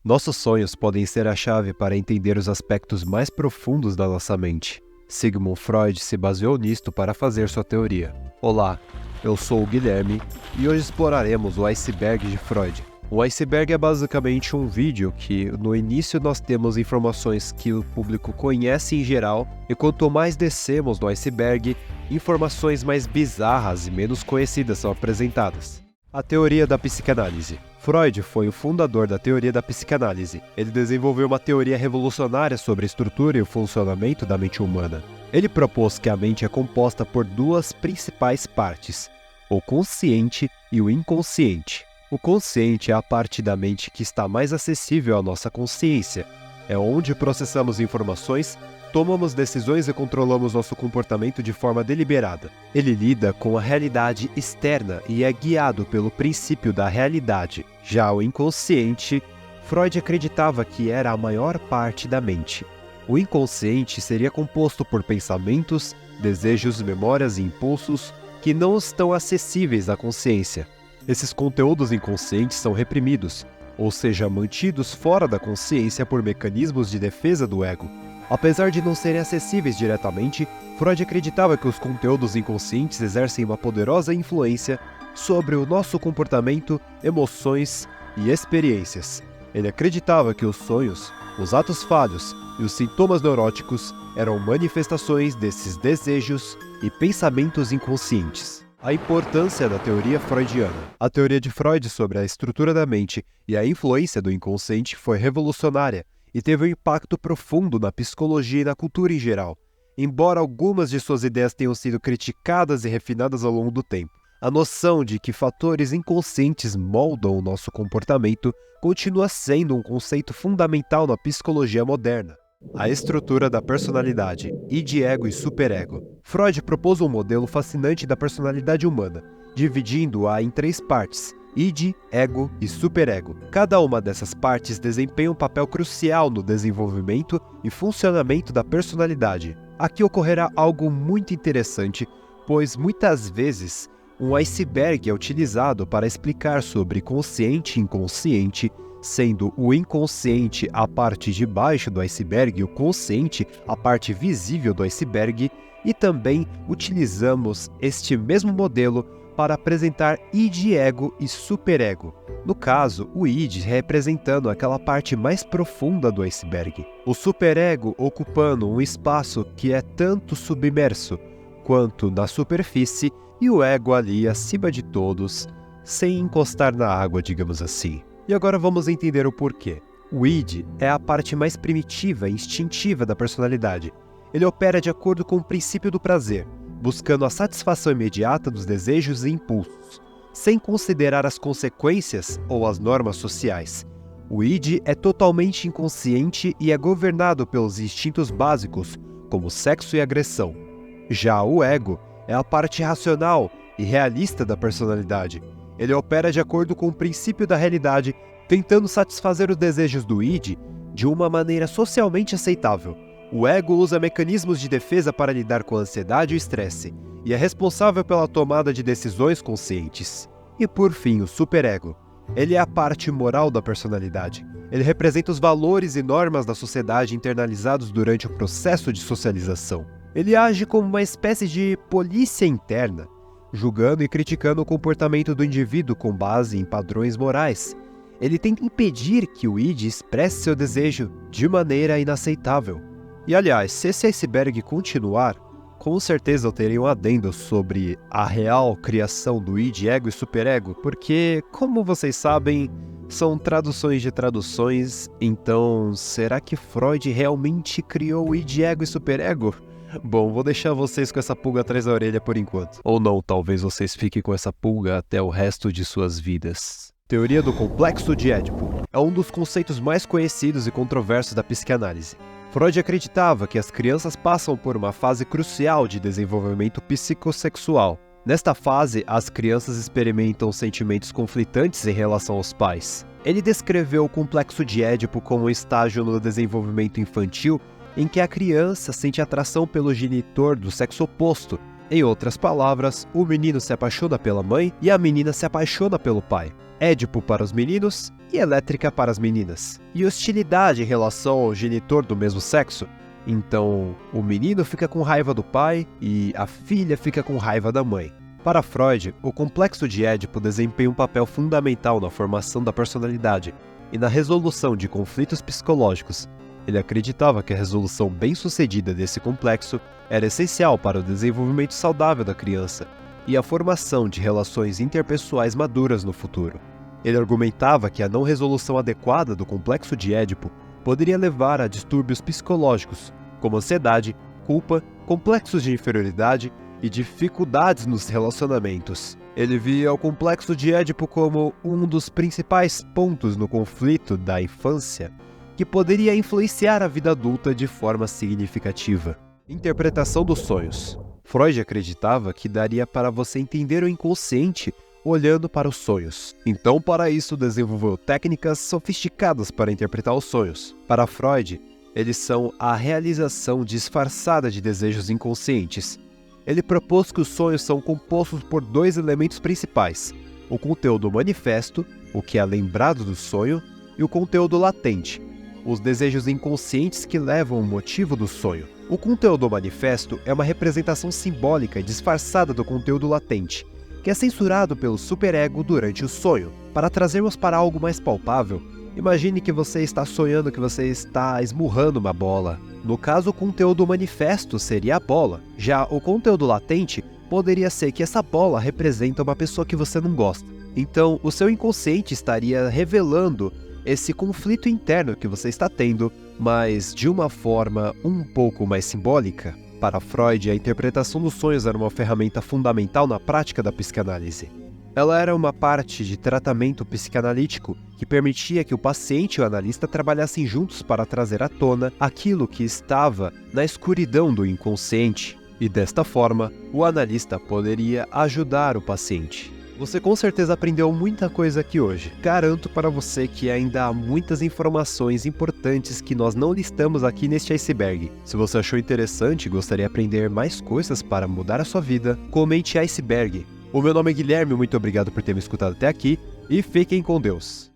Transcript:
Nossos sonhos podem ser a chave para entender os aspectos mais profundos da nossa mente. Sigmund Freud se baseou nisto para fazer sua teoria. Olá, eu sou o Guilherme e hoje exploraremos o iceberg de Freud. O iceberg é basicamente um vídeo que, no início, nós temos informações que o público conhece em geral, e quanto mais descemos no iceberg, informações mais bizarras e menos conhecidas são apresentadas. A teoria da psicanálise. Freud foi o fundador da teoria da psicanálise. Ele desenvolveu uma teoria revolucionária sobre a estrutura e o funcionamento da mente humana. Ele propôs que a mente é composta por duas principais partes, o consciente e o inconsciente. O consciente é a parte da mente que está mais acessível à nossa consciência. É onde processamos informações, tomamos decisões e controlamos nosso comportamento de forma deliberada. Ele lida com a realidade externa e é guiado pelo princípio da realidade. Já o inconsciente, Freud acreditava que era a maior parte da mente. O inconsciente seria composto por pensamentos, desejos, memórias e impulsos que não estão acessíveis à consciência. Esses conteúdos inconscientes são reprimidos, ou seja, mantidos fora da consciência por mecanismos de defesa do ego. Apesar de não serem acessíveis diretamente, Freud acreditava que os conteúdos inconscientes exercem uma poderosa influência sobre o nosso comportamento, emoções e experiências. Ele acreditava que os sonhos, os atos falhos e os sintomas neuróticos eram manifestações desses desejos e pensamentos inconscientes. A importância da teoria freudiana. A teoria de Freud sobre a estrutura da mente e a influência do inconsciente foi revolucionária e teve um impacto profundo na psicologia e na cultura em geral, embora algumas de suas ideias tenham sido criticadas e refinadas ao longo do tempo. A noção de que fatores inconscientes moldam o nosso comportamento continua sendo um conceito fundamental na psicologia moderna. A estrutura da personalidade, id, ego e superego. Freud propôs um modelo fascinante da personalidade humana, dividindo-a em três partes: id, ego e superego. Cada uma dessas partes desempenha um papel crucial no desenvolvimento e funcionamento da personalidade. Aqui ocorrerá algo muito interessante, pois muitas vezes um iceberg é utilizado para explicar sobre consciente e inconsciente, sendo o inconsciente a parte de baixo do iceberg e o consciente a parte visível do iceberg, e também utilizamos este mesmo modelo para apresentar id, ego e superego. No caso, o id representando aquela parte mais profunda do iceberg, o superego ocupando um espaço que é tanto submerso quanto na superfície, e o ego ali acima de todos, sem encostar na água, digamos assim. E agora vamos entender o porquê. O id é a parte mais primitiva e instintiva da personalidade. Ele opera de acordo com o princípio do prazer, buscando a satisfação imediata dos desejos e impulsos, sem considerar as consequências ou as normas sociais. O id é totalmente inconsciente e é governado pelos instintos básicos, como sexo e agressão. Já o ego é a parte racional e realista da personalidade. Ele opera de acordo com o princípio da realidade, tentando satisfazer os desejos do id de uma maneira socialmente aceitável. O ego usa mecanismos de defesa para lidar com a ansiedade e o estresse, e é responsável pela tomada de decisões conscientes. E por fim, o superego. Ele é a parte moral da personalidade. Ele representa os valores e normas da sociedade internalizados durante o processo de socialização. Ele age como uma espécie de polícia interna, julgando e criticando o comportamento do indivíduo com base em padrões morais. Ele tenta impedir que o id expresse seu desejo de maneira inaceitável. E aliás, se esse iceberg continuar, com certeza eu terei um adendo sobre a real criação do id, ego e superego, porque, como vocês sabem, são traduções de traduções, então será que Freud realmente criou o id, ego e superego? Bom, vou deixar vocês com essa pulga atrás da orelha por enquanto. Ou não, talvez vocês fiquem com essa pulga até o resto de suas vidas. Teoria do complexo de Édipo é um dos conceitos mais conhecidos e controversos da psicanálise. Freud acreditava que as crianças passam por uma fase crucial de desenvolvimento psicossexual. Nesta fase, as crianças experimentam sentimentos conflitantes em relação aos pais. Ele descreveu o complexo de Édipo como um estágio no desenvolvimento infantil em que a criança sente atração pelo genitor do sexo oposto. Em outras palavras, o menino se apaixona pela mãe e a menina se apaixona pelo pai. Édipo para os meninos e elétrica para as meninas, e hostilidade em relação ao genitor do mesmo sexo. Então, o menino fica com raiva do pai e a filha fica com raiva da mãe. Para Freud, o complexo de Édipo desempenha um papel fundamental na formação da personalidade e na resolução de conflitos psicológicos. Ele acreditava que a resolução bem-sucedida desse complexo era essencial para o desenvolvimento saudável da criança e a formação de relações interpessoais maduras no futuro. Ele argumentava que a não resolução adequada do complexo de Édipo poderia levar a distúrbios psicológicos, como ansiedade, culpa, complexos de inferioridade e dificuldades nos relacionamentos. Ele via o complexo de Édipo como um dos principais pontos no conflito da infância que poderia influenciar a vida adulta de forma significativa. Interpretação dos sonhos. Freud acreditava que daria para você entender o inconsciente olhando para os sonhos. Então, para isso, desenvolveu técnicas sofisticadas para interpretar os sonhos. Para Freud, eles são a realização disfarçada de desejos inconscientes. Ele propôs que os sonhos são compostos por dois elementos principais: o conteúdo manifesto, o que é lembrado do sonho, e o conteúdo latente, os desejos inconscientes que levam o motivo do sonho. O conteúdo manifesto é uma representação simbólica e disfarçada do conteúdo latente, que é censurado pelo superego durante o sonho. Para trazermos para algo mais palpável, imagine que você está sonhando que você está esmurrando uma bola. No caso, o conteúdo manifesto seria a bola. Já o conteúdo latente poderia ser que essa bola representa uma pessoa que você não gosta. Então, o seu inconsciente estaria revelando esse conflito interno que você está tendo, mas de uma forma um pouco mais simbólica. Para Freud, a interpretação dos sonhos era uma ferramenta fundamental na prática da psicanálise. Ela era uma parte de tratamento psicanalítico que permitia que o paciente e o analista trabalhassem juntos para trazer à tona aquilo que estava na escuridão do inconsciente. E desta forma, o analista poderia ajudar o paciente. Você com certeza aprendeu muita coisa aqui hoje. Garanto para você que ainda há muitas informações importantes que nós não listamos aqui neste iceberg. Se você achou interessante e gostaria de aprender mais coisas para mudar a sua vida, comente iceberg. O meu nome é Guilherme, muito obrigado por ter me escutado até aqui e fiquem com Deus.